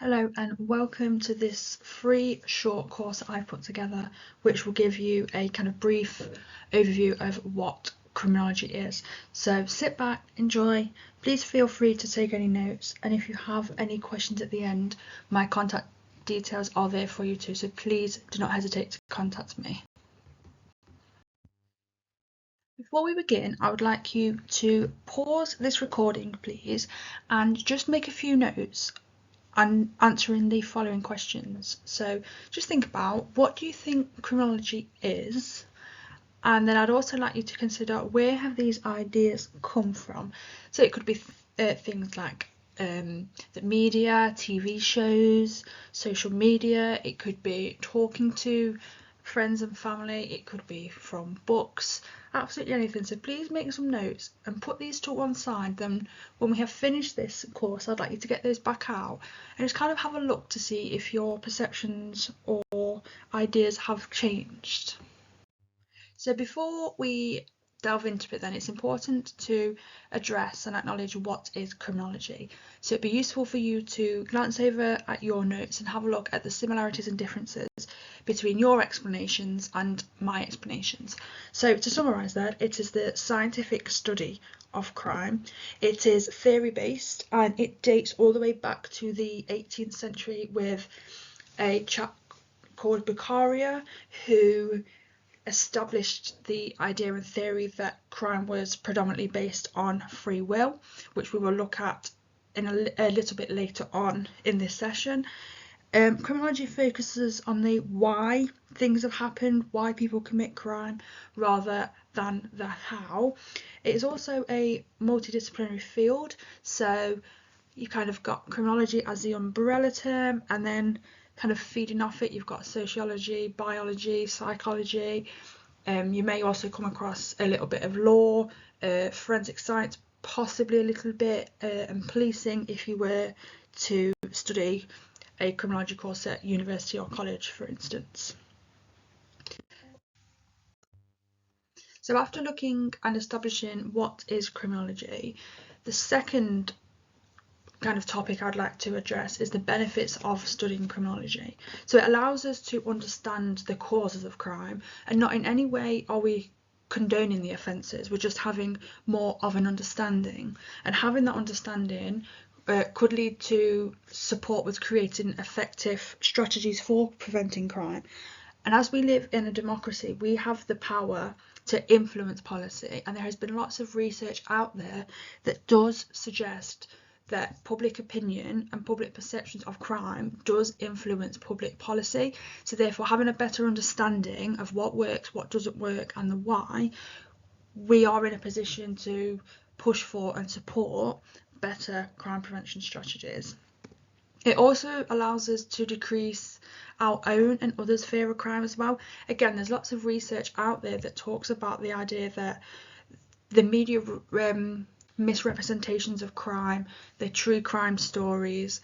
Hello and welcome to this free short course I've put together, which will give you a kind of brief overview of what criminology is. So sit back, enjoy, please feel free to take any notes, and if you have any questions at the end, my contact details are there for you too, so please do not hesitate to contact me. Before we begin, I would like you to pause this recording, please, and just make a few notes and answering the following questions. So just think about, what do you think criminology is? And then I'd also like you to consider, where have these ideas come from? So it could be things like the media, TV shows, social media. It could be talking to friends and family. It could be from books, absolutely anything. So please make some notes and put these to one side. Then when we have finished this course, I'd like you to get those back out and just kind of have a look to see if your perceptions or ideas have changed. So before we delve into it, then it's important to address and acknowledge what is criminology. So it'd be useful for you to glance over at your notes and have a look at the similarities and differences between your explanations and my explanations. So to summarise that, it is the scientific study of crime. It is theory based and it dates all the way back to the 18th century with a chap called Beccaria who established the idea and theory that crime was predominantly based on free will, which we will look at in a little bit later on in this session. Criminology focuses on the why things have happened, why people commit crime, rather than the how. It is also a multidisciplinary field, so you kind of got criminology as the umbrella term, and then kind of feeding off it, you've got sociology, biology, psychology. You may also come across a little bit of law, forensic science, possibly a little bit, and policing if you were to study a criminology course at university or college, for instance. So after looking and establishing what is criminology, the second kind of topic I'd like to address is the benefits of studying criminology. So it allows us to understand the causes of crime, and not in any way are we condoning the offences, we're just having more of an understanding, and having that understanding could lead to support with creating effective strategies for preventing crime. And as we live in a democracy, we have the power to influence policy, and there has been lots of research out there that does suggest that public opinion and public perceptions of crime does influence public policy. So therefore, having a better understanding of what works, what doesn't work, and the why, we are in a position to push for and support better crime prevention strategies. It also allows us to decrease our own and others' fear of crime as well. Again, there's lots of research out there that talks about the idea that the media misrepresentations of crime, the true crime stories,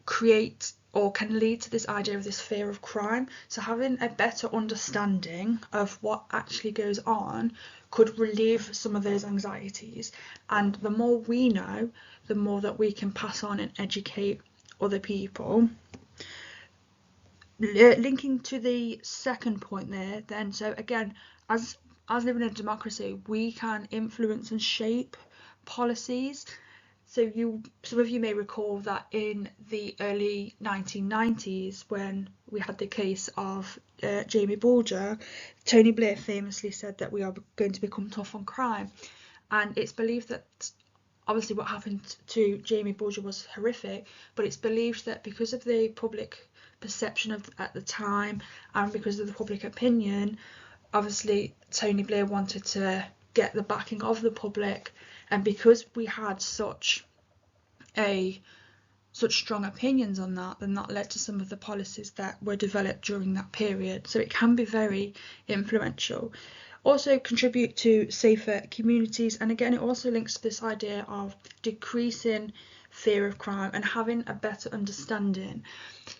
create or can lead to this idea of this fear of crime. So having a better understanding of what actually goes on could relieve some of those anxieties. And the more we know, the more that we can pass on and educate other people. Linking to the second point there, then, so again, as living in a democracy, we can influence and shape policies. So some of you may recall that in the early 1990s, when we had the case of Jamie Bulger, Tony Blair famously said that we are going to become tough on crime. And it's believed that obviously what happened to Jamie Bulger was horrific, but it's believed that because of the public perception of at the time and because of the public opinion, obviously Tony Blair wanted to get the backing of the public, and because we had such strong opinions on that, then that led to some of the policies that were developed during that period. So it can be very influential. Also contribute to safer communities, and again it also links to this idea of decreasing fear of crime and having a better understanding.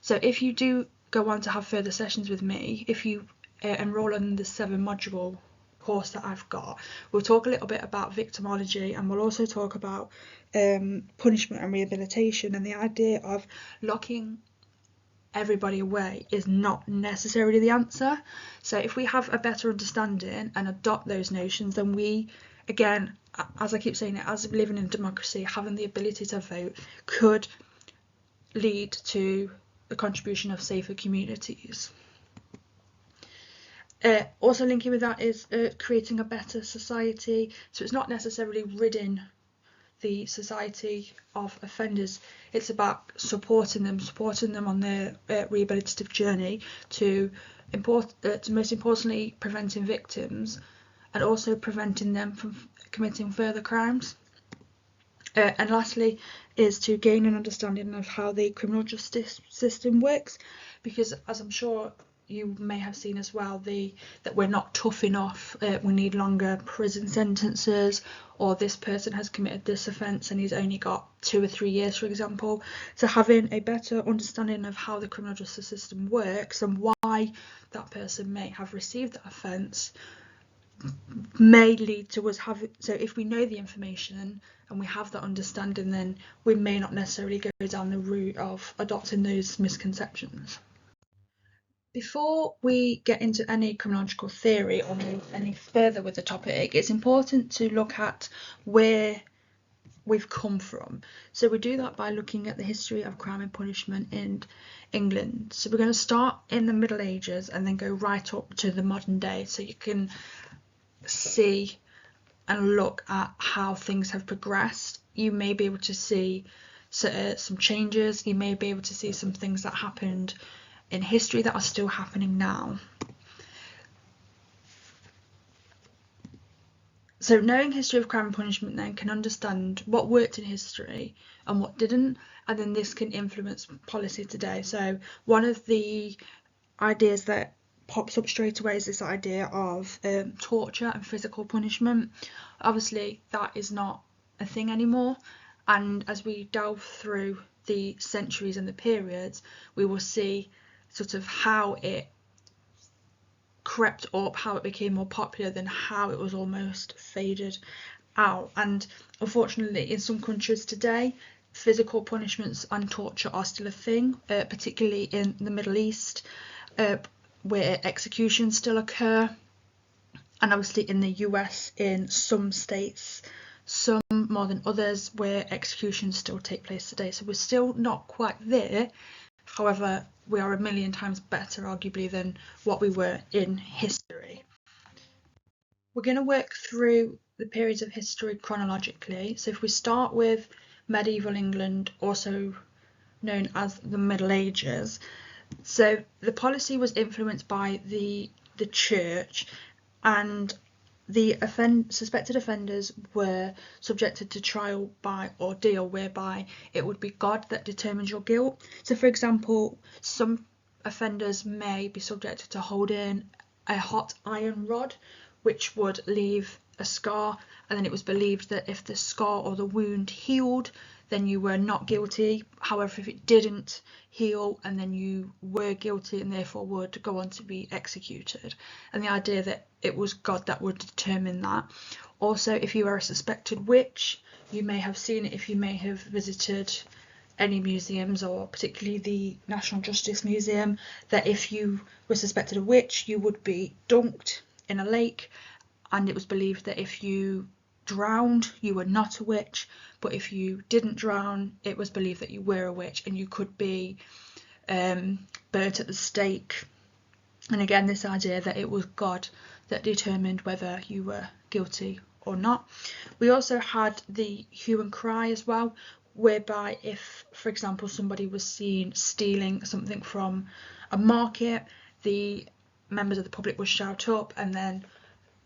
So if you do go on to have further sessions with me, if you enroll on the 7 module course that I've got. We'll talk a little bit about victimology, and we'll also talk about punishment and rehabilitation, and the idea of locking everybody away is not necessarily the answer. So if we have a better understanding and adopt those notions, then we, again, as I keep saying it, as living in a democracy, having the ability to vote could lead to the contribution of safer communities. Also linking with that is creating a better society. So it's not necessarily ridding the society of offenders. It's about supporting them on their rehabilitative journey to most importantly preventing victims, and also preventing them from committing further crimes. And lastly is to gain an understanding of how the criminal justice system works, because as I'm sure you may have seen as well, that we're not tough enough, we need longer prison sentences, or this person has committed this offence and he's only got 2 or 3 years, for example. So having a better understanding of how the criminal justice system works and why that person may have received that offence may lead to us having, so if we know the information and we have that understanding, then we may not necessarily go down the route of adopting those misconceptions. Before we get into any criminological theory or move any further with the topic, it's important to look at where we've come from. So we do that by looking at the history of crime and punishment in England. So we're going to start in the Middle Ages and then go right up to the modern day, so you can see and look at how things have progressed. You may be able to see some changes, you may be able to see some things that happened in history that are still happening now. So knowing history of crime and punishment then can understand what worked in history and what didn't, and then this can influence policy today. So one of the ideas that pops up straight away is this idea of torture and physical punishment. Obviously that is not a thing anymore, and as we delve through the centuries and the periods, we will see sort of how it crept up, how it became more popular, than how it was almost faded out. And unfortunately in some countries today, physical punishments and torture are still a thing, particularly in the Middle East, where executions still occur, and obviously in the US in some states, some more than others, where executions still take place today. So we're still not quite there. However, we are a million times better, arguably, than what we were in history. We're going to work through the periods of history chronologically. So if we start with medieval England, also known as the Middle Ages, so the policy was influenced by the church, and the suspected offenders were subjected to trial by ordeal, whereby it would be God that determines your guilt. So for example, some offenders may be subjected to holding a hot iron rod, which would leave a scar, and then it was believed that if the scar or the wound healed, then you were not guilty. However, if it didn't heal, and then you were guilty and therefore would go on to be executed. And the idea that it was God that would determine that. Also, if you are a suspected witch, you may have seen it if you may have visited any museums, or particularly the National Justice Museum, that if you were suspected a witch, you would be dunked in a lake, and it was believed that if you drowned, you were not a witch, but if you didn't drown, it was believed that you were a witch and you could be burnt at the stake. And again, this idea that it was God that determined whether you were guilty or not. We also had the hue and cry as well, whereby if, for example, somebody was seen stealing something from a market, the members of the public would shout up, and then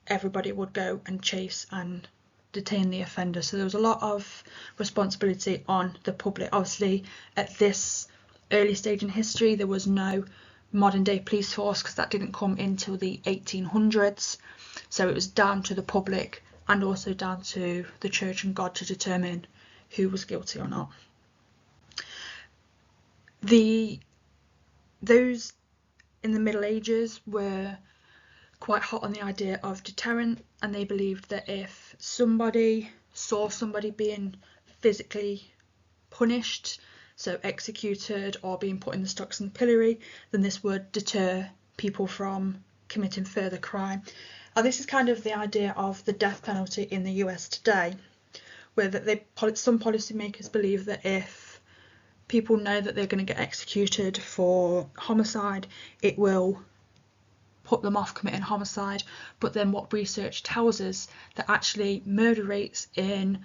everybody would go and chase and detain the offender. So there was a lot of responsibility on the public. Obviously, at this early stage in history, there was no modern day police force, because that didn't come until the 1800s. So it was down to the public and also down to the church and God to determine who was guilty or not. Those in the Middle Ages were quite hot on the idea of deterrent, and they believed that if somebody saw somebody being physically punished, so executed or being put in the stocks and pillory, then this would deter people from committing further crime. And this is kind of the idea of the death penalty in the US today, where some policymakers believe that if people know that they're going to get executed for homicide, it will put them off committing homicide. But then what research tells us that actually murder rates in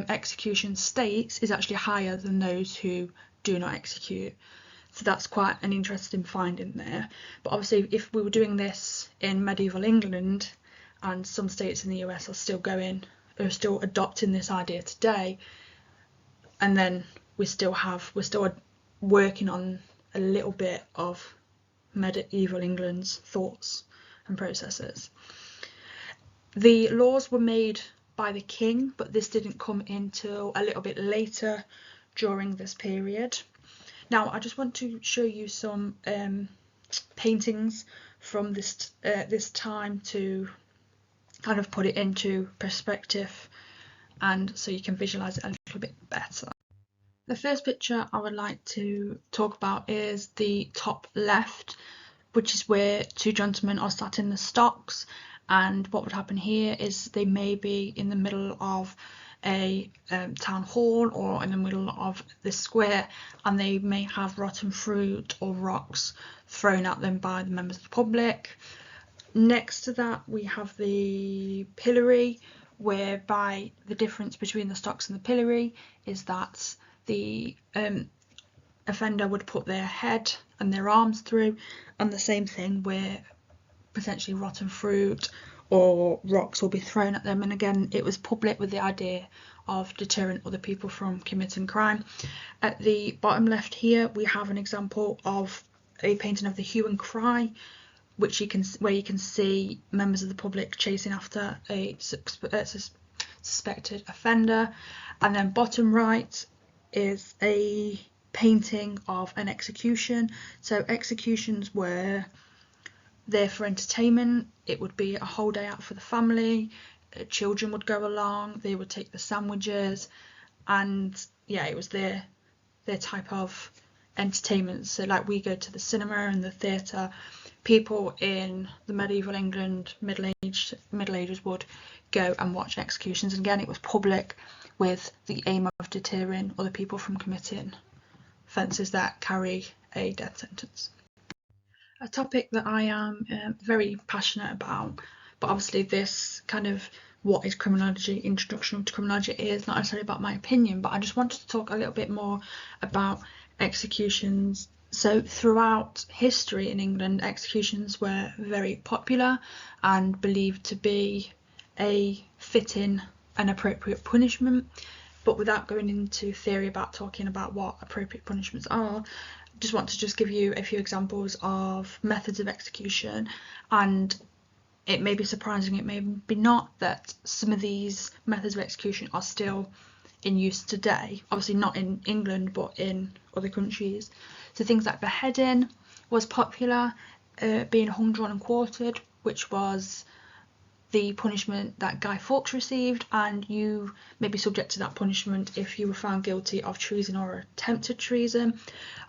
execution states is actually higher than those who do not execute. So that's quite an interesting finding there. But obviously, if we were doing this in medieval England, and some states in the US are still adopting this idea today, and then we're still working on a little bit of medieval England's thoughts and processes. The laws were made by the king, but this didn't come until a little bit later during this period. Now, I just want to show you some paintings from this time to kind of put it into perspective, and so you can visualize it a little bit better. The first picture I would like to talk about is the top left, which is where two gentlemen are sat in the stocks, and what would happen here is they may be in the middle of a town hall or in the middle of the square, and they may have rotten fruit or rocks thrown at them by the members of the public. Next to that we have the pillory, whereby the difference between the stocks and the pillory is that the offender would put their head and their arms through, and the same thing where potentially rotten fruit or rocks will be thrown at them. And again, it was public with the idea of deterring other people from committing crime. At the bottom left here we have an example of a painting of the hue and cry, where you can see members of the public chasing after a suspected offender. And then bottom right is a painting of an execution. So executions were there for entertainment. It would be a whole day out for the family. Children would go along, they would take the sandwiches, and yeah, it was their type of entertainment. So like we go to the cinema and the theatre, people in the medieval England, Middle Ages would go and watch executions. And again, it was public with the aim of deterring other people from committing offences that carry a death sentence. A topic that I am very passionate about, but obviously this kind of what is criminology, introduction to criminology, is not necessarily about my opinion, but I just wanted to talk a little bit more about executions. So throughout history in England, executions were very popular and believed to be a fitting and appropriate punishment. But without going into theory about talking about what appropriate punishments are, I just want to give you a few examples of methods of execution. And it may be surprising, it may be not, that some of these methods of execution are still in use today. Obviously not in England, but in other countries. So things like beheading was popular, being hung, drawn and quartered, which was the punishment that Guy Fawkes received, and you may be subject to that punishment if you were found guilty of treason or attempted treason.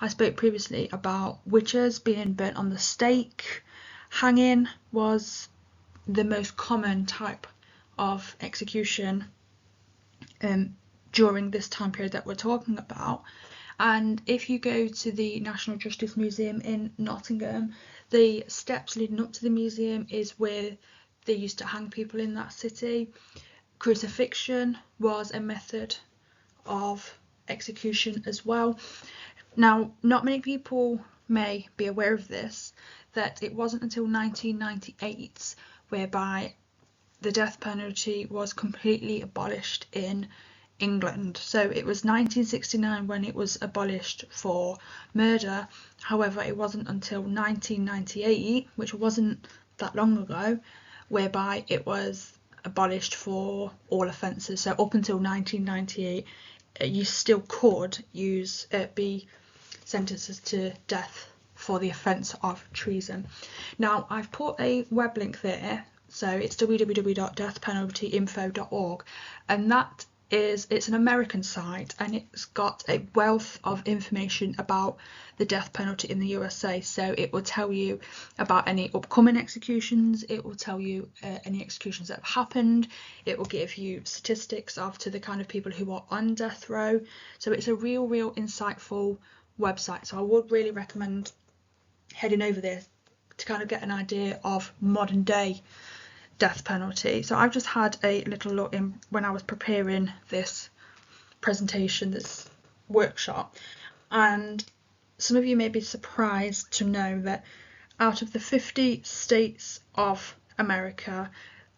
I spoke previously about witches being burnt on the stake. Hanging was the most common type of execution during this time period that we're talking about. And if you go to the National Justice Museum in Nottingham, the steps leading up to the museum is where they used to hang people in that city. Crucifixion was a method of execution as well. Now, not many people may be aware of this, that it wasn't until 1998 whereby the death penalty was completely abolished in England. So it was 1969 when it was abolished for murder. However, it wasn't until 1998, which wasn't that long ago, whereby it was abolished for all offences. So up until 1998, you still could be sentenced to death for the offence of treason. Now, I've put a web link there, so it's www.deathpenaltyinfo.org, and it's an American site, and it's got a wealth of information about the death penalty in the USA. So it will tell you about any upcoming executions, it will tell you any executions that have happened, it will give you statistics of to the kind of people who are on death row. So it's a real insightful website. So I would really recommend heading over there to kind of get an idea of modern day death penalty. So I've just had a little look in when I was preparing this presentation, this workshop, and some of you may be surprised to know that out of the 50 states of America,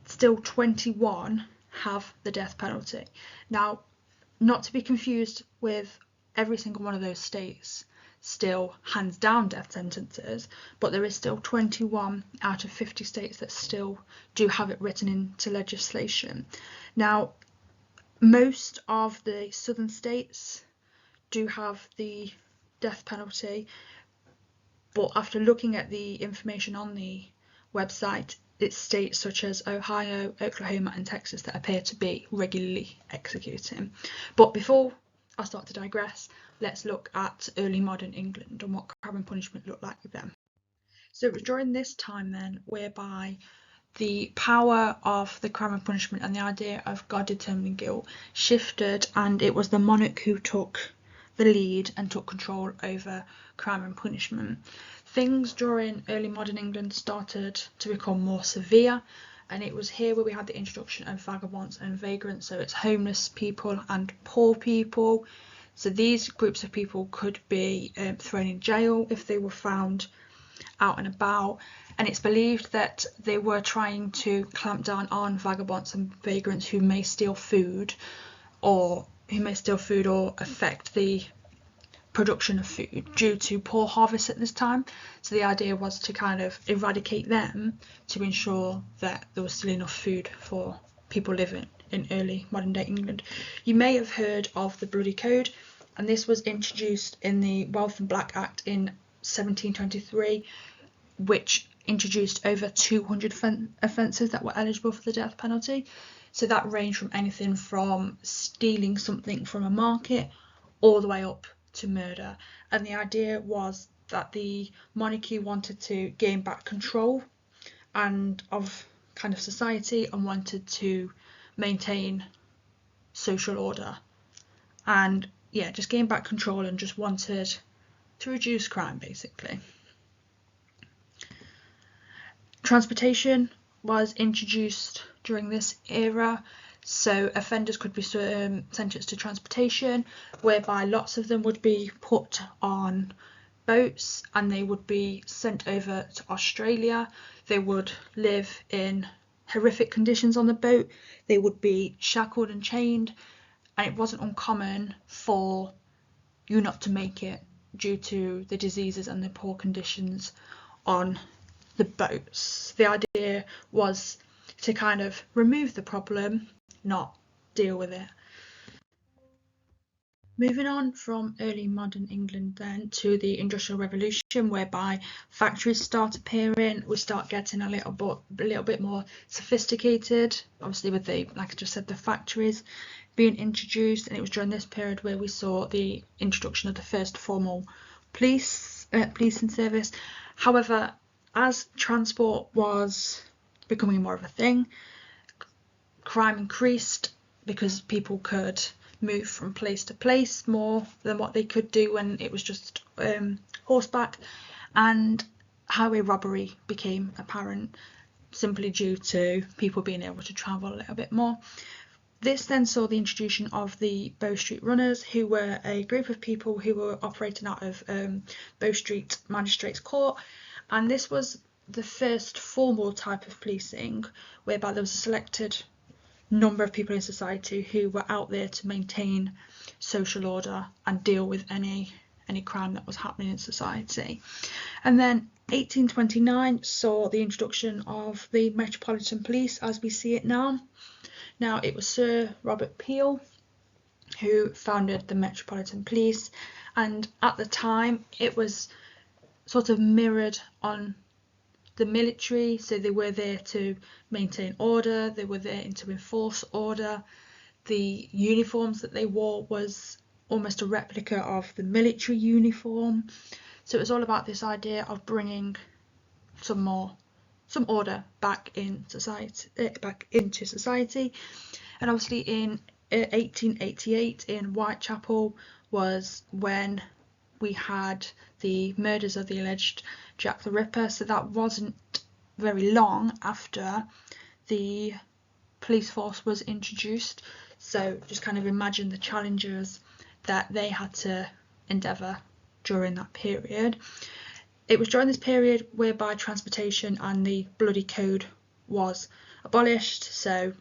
still 21 have the death penalty. Now, not to be confused with every single one of those states still hands down death sentences, but there is still 21 out of 50 states that still do have it written into legislation. Now, most of the southern states do have the death penalty, but after looking at the information on the website, it's states such as Ohio, Oklahoma and Texas that appear to be regularly executing. But before I start to digress, let's look at early modern England and what crime and punishment looked like with them. So it was during this time then whereby the power of the crime and punishment and the idea of God determining guilt shifted, and it was the monarch who took the lead and took control over crime and punishment. Things during early modern England started to become more severe, and it was here where we had the introduction of vagabonds and vagrants. So it's homeless people and poor people. So these groups of people could be thrown in jail if they were found out and about, and it's believed that they were trying to clamp down on vagabonds and vagrants who may steal food or affect the production of food due to poor harvests at this time. So the idea was to kind of eradicate them to ensure that there was still enough food for people living in early modern day England. You may have heard of the Bloody Code, and this was introduced in the Wealth and Black Act in 1723, which introduced over 200 offences that were eligible for the death penalty. So that ranged from anything from stealing something from a market all the way up to murder. And the idea was that the monarchy wanted to gain back control of kind of society and wanted to maintain social order, and just gain back control and just wanted to reduce crime basically. Transportation was introduced during this era, so offenders could be sentenced to transportation, whereby lots of them would be put on boats and they would be sent over to Australia. They would live in horrific conditions on the boat. They would be shackled and chained, and it wasn't uncommon for you not to make it due to the diseases and the poor conditions on the boats. The idea was to kind of remove the problem, not deal with it. Moving on from early modern England then to the Industrial Revolution, whereby factories start appearing, we start getting a little bit more sophisticated, obviously with the, like I just said, the factories being introduced. And it was during this period where we saw the introduction of the first formal policing service. However, as transport was becoming more of a thing, crime increased because people could move from place to place more than what they could do when it was just horseback, and highway robbery became apparent simply due to people being able to travel a little bit more. This then saw the introduction of the Bow Street Runners, who were a group of people who were operating out of Bow Street Magistrates Court, and this was the first formal type of policing whereby there was a selected number of people in society who were out there to maintain social order and deal with any crime that was happening in society. And then 1829 saw the introduction of the Metropolitan Police as we see it now. Now, it was Sir Robert Peel who founded the Metropolitan Police, and at the time it was sort of mirrored on the military, so they were there to maintain order, they were there to enforce order. The uniforms that they wore was almost a replica of the military uniform. So it was all about this idea of bringing some order back into society. And obviously in 1888 in Whitechapel was when we had the murders of the alleged Jack the Ripper, so that wasn't very long after the police force was introduced. So just kind of imagine the challenges that they had to endeavour during that period. It was during this period whereby transportation and the bloody code was abolished, so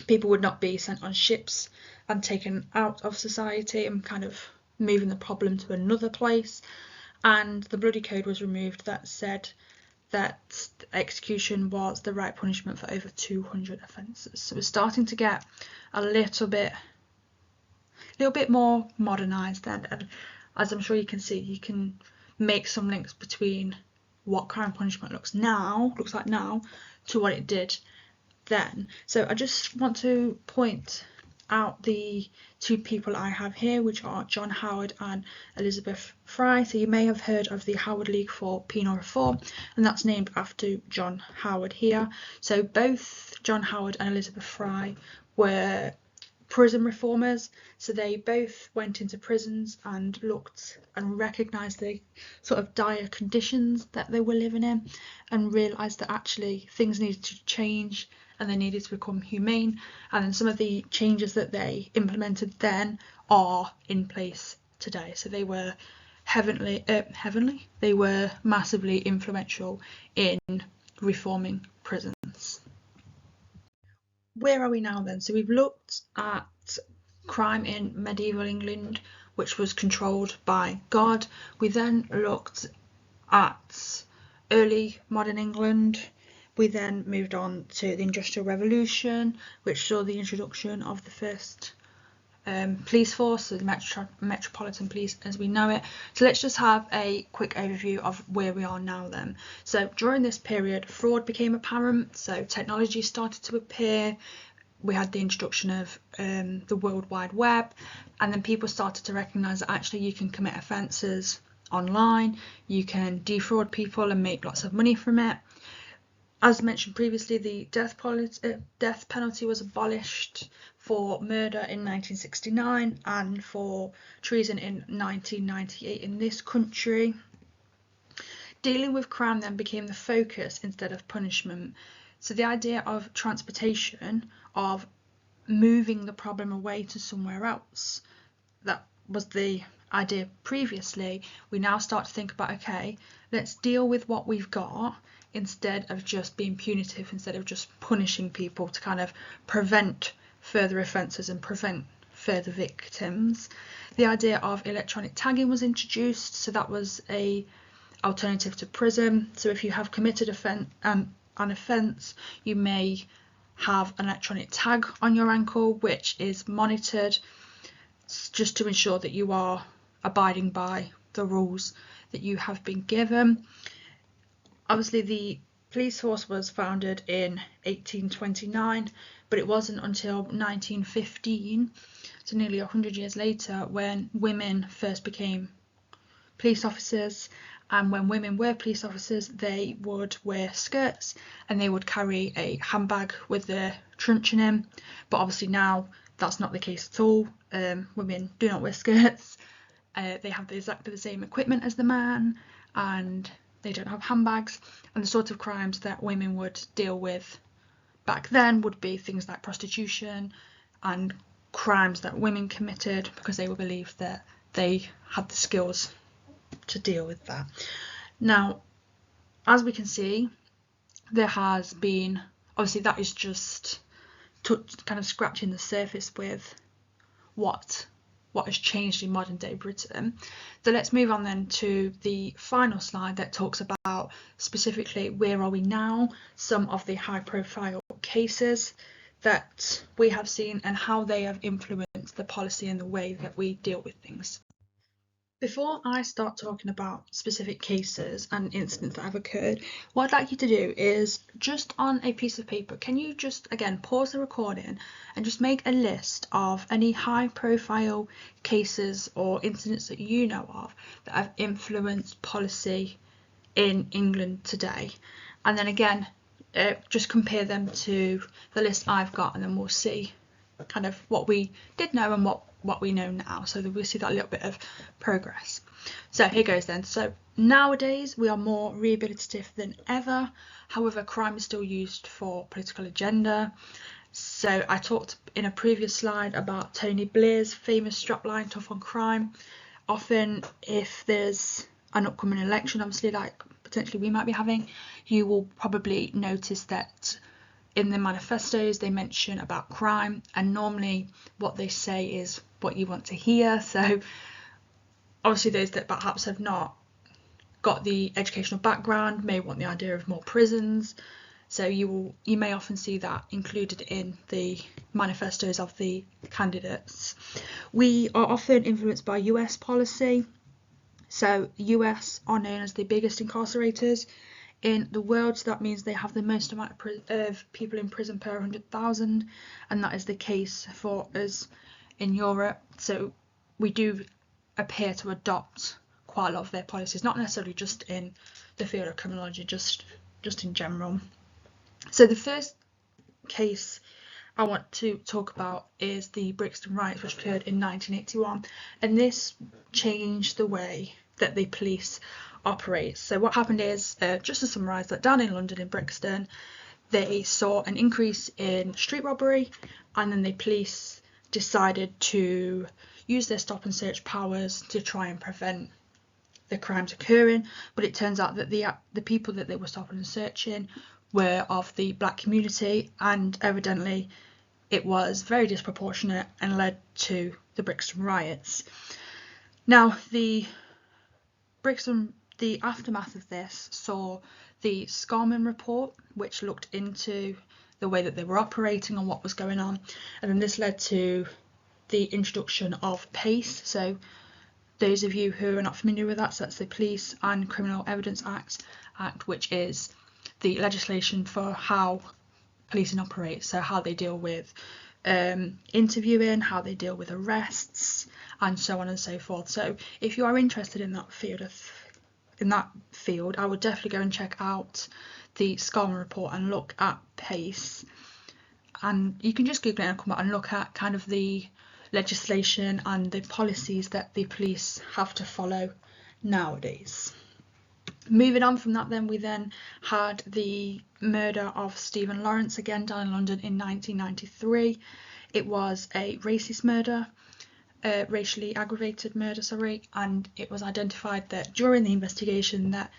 people would not be sent on ships and taken out of society and kind of moving the problem to another place. And the bloody code was removed that said that execution was the right punishment for over 200 offences. So we're starting to get a little bit more modernised then, and as I'm sure you can see, you can make some links between what crime punishment looks like now to what it did then. So I just want to point out the two people I have here, which are John Howard and Elizabeth Fry. So you may have heard of the Howard League for Penal Reform, and that's named after John Howard here. So both John Howard and Elizabeth Fry were prison reformers, so they both went into prisons and looked and recognised the sort of dire conditions that they were living in and realised that actually things needed to change and they needed to become humane. And then some of the changes that they implemented then are in place today. So they were they were massively influential in reforming prisons. Where are we now then? So we've looked at crime in medieval England, which was controlled by God. We then looked at early modern England. We then moved on to the Industrial Revolution, which saw the introduction of the first police force, so the Metropolitan Police as we know it. So let's just have a quick overview of where we are now then. So during this period, fraud became apparent, so technology started to appear. We had the introduction of the World Wide Web, and then people started to recognise that actually you can commit offences online, you can defraud people and make lots of money from it. As mentioned previously, the death penalty was abolished for murder in 1969 and for treason in 1998 in this country. Dealing with crime then became the focus instead of punishment. So the idea of transportation, of moving the problem away to somewhere else, that was the idea previously. We now start to think about, okay, let's deal with what we've got instead of just being punitive, instead of just punishing people to kind of prevent further offences and prevent further victims. The idea of electronic tagging was introduced, so that was a alternative to prison. So if you have committed an offence, you may have an electronic tag on your ankle which is monitored just to ensure that you are abiding by the rules that you have been given. Obviously the police force was founded in 1829, but it wasn't until 1915, so nearly 100 years later, when women first became police officers. And when women were police officers, they would wear skirts and they would carry a handbag with their truncheon in. But obviously now that's not the case at all. Women do not wear skirts. They have exactly the same equipment as the man, and they don't have handbags. And the sort of crimes that women would deal with back then would be things like prostitution and crimes that women committed because they were believed that they had the skills to deal with that. Now, as we can see, there has been, obviously that is just kind of scratching the surface with what has changed in modern day Britain. So let's move on then to the final slide that talks about specifically where are we now, some of the high profile cases that we have seen and how they have influenced the policy and the way that we deal with things. Before I start talking about specific cases and incidents that have occurred, what I'd like you to do is just on a piece of paper, can you just again pause the recording and just make a list of any high profile cases or incidents that you know of that have influenced policy in England today, and then again just compare them to the list I've got, and then we'll see kind of what we did know and what we know now, so that we'll see that little bit of progress. So here goes then. So nowadays we are more rehabilitative than ever, however crime is still used for political agenda. So I talked in a previous slide about Tony Blair's famous strapline, tough on crime. Often if there's an upcoming election, obviously like potentially we might be having, you will probably notice that in the manifestos they mention about crime, and normally what they say is what you want to hear. So obviously those that perhaps have not got the educational background may want the idea of more prisons, so you may often see that included in the manifestos of the candidates. We are often influenced by US policy. So US are known as the biggest incarcerators in the world, so that means they have the most amount of people in prison per 100,000, and that is the case for us in Europe. So we do appear to adopt quite a lot of their policies, not necessarily just in the field of criminology, just in general. So the first case I want to talk about is the Brixton riots, which occurred in 1981, and this changed the way that the police operate. So what happened is, just to summarise, that down in London in Brixton they saw an increase in street robbery, and then the police decided to use their stop and search powers to try and prevent the crimes occurring. But it turns out that the people that they were stopping and searching were of the black community, and evidently it was very disproportionate and led to the Brixton riots. Now the aftermath of this saw the Scarman report, which looked into the way that they were operating and what was going on, and then this led to the introduction of PACE. So those of you who are not familiar with that, so that's the Police and Criminal Evidence Act, which is the legislation for how policing operates, so how they deal with interviewing, how they deal with arrests, and so on and so forth. So if you are interested in that field, I would definitely go and check out the Scarman report and look at PACE, and you can just Google it and come out and look at kind of the legislation and the policies that the police have to follow nowadays. Moving on from that, then we then had the murder of Stephen Lawrence, again down in London in 1993. It was a racist murder, racially aggravated murder, and it was identified that during the investigation that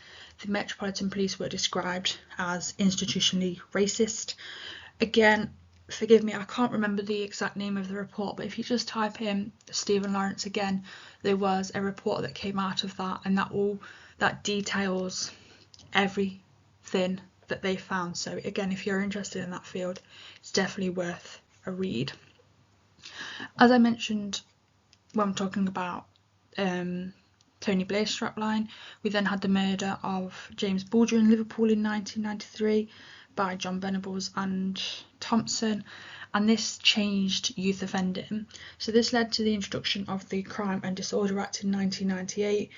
the Metropolitan Police were described as institutionally racist. Again, forgive me, I can't remember the exact name of the report, but if you just type in Stephen Lawrence again, there was a report that came out of that, and that details everything that they found. So again, if you're interested in that field, it's definitely worth a read. As I mentioned when I'm talking about Tony Blair's strapline, we then had the murder of James Bulger in Liverpool in 1993 by John Venables and Thompson, and this changed youth offending. So this led to the introduction of the Crime and Disorder Act in 1998,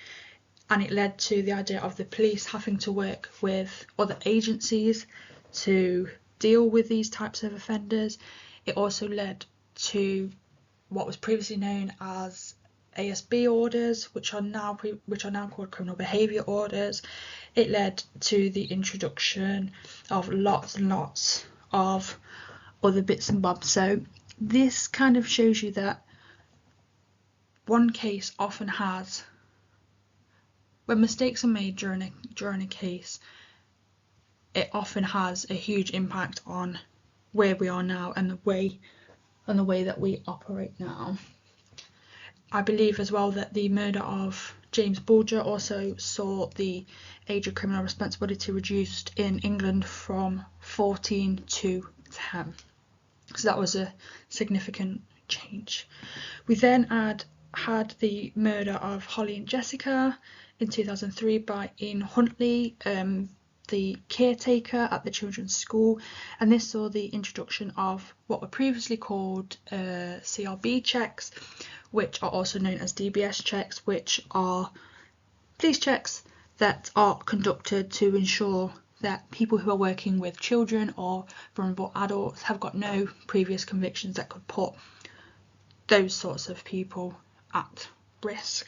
and it led to the idea of the police having to work with other agencies to deal with these types of offenders. It also led to what was previously known as ASB orders, which are now called criminal behaviour orders. It led to the introduction of lots and lots of other bits and bobs. So this kind of shows you that one case often has, when mistakes are made during a case, it often has a huge impact on where we are now and the way that we operate now. I believe as well that the murder of James Bulger also saw the age of criminal responsibility reduced in England from 14 to 10. So that was a significant change. We then had had the murder of Holly and Jessica in 2003 by Ian Huntley, the caretaker at the children's school, and this saw the introduction of what were previously called CRB checks, which are also known as DBS checks, which are police checks that are conducted to ensure that people who are working with children or vulnerable adults have got no previous convictions that could put those sorts of people at risk.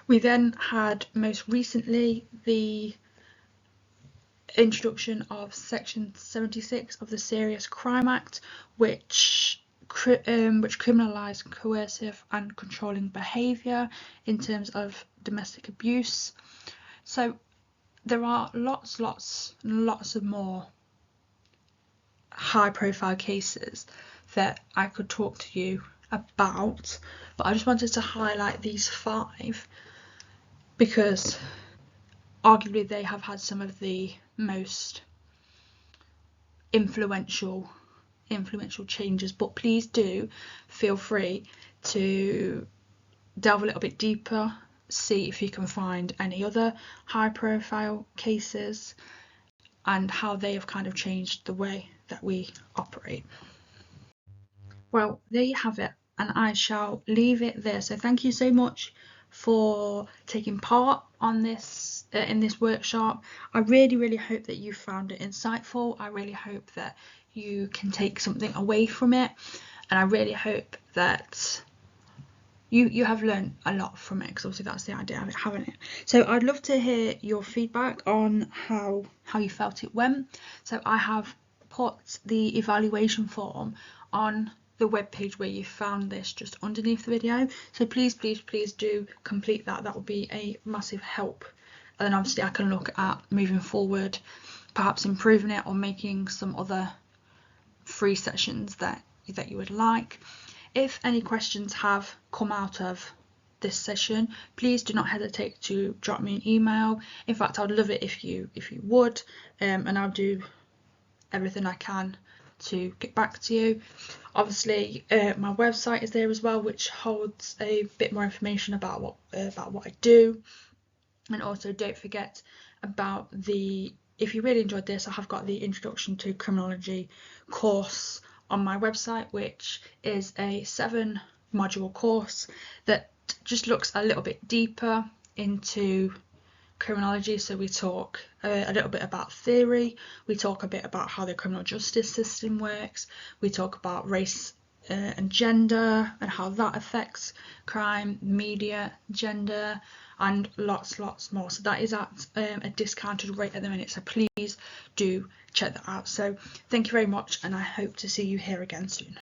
We then had most recently the introduction of Section 76 of the Serious Crime Act, which criminalised coercive and controlling behaviour in terms of domestic abuse. So there are lots of more high profile cases that I could talk to you about, but I just wanted to highlight these 5 because arguably they have had some of the most influential changes. But please do feel free to delve a little bit deeper, see if you can find any other high profile cases and how they have kind of changed the way that we operate. Well, there you have it, and I shall leave it there. So thank you so much for taking part on this in this workshop. I really hope that you found it insightful. I really hope that you can take something away from it, and I really hope that you have learned a lot from it, because obviously that's the idea of it, having it. So I'd love to hear your feedback on how you felt it went. So I have put the evaluation form on the webpage where you found this just underneath the video, so please do complete that. That will be a massive help, and then obviously I can look at moving forward, perhaps improving it or making some other free sessions that you would like. If any questions have come out of this session, please do not hesitate to drop me an email. In fact, I'd love it if you would, and I'll do everything I can to get back to you. Obviously my website is there as well, which holds a bit more information about what I do. And also don't forget about if you really enjoyed this, I have got the Introduction to Criminology course on my website, which is a 7-module course that just looks a little bit deeper into criminology. So we talk a little bit about theory, we talk a bit about how the criminal justice system works, we talk about race and gender and how that affects crime, media, gender, and lots more. So that is at a discounted rate at the minute, so please do check that out. So thank you very much, and I hope to see you here again soon.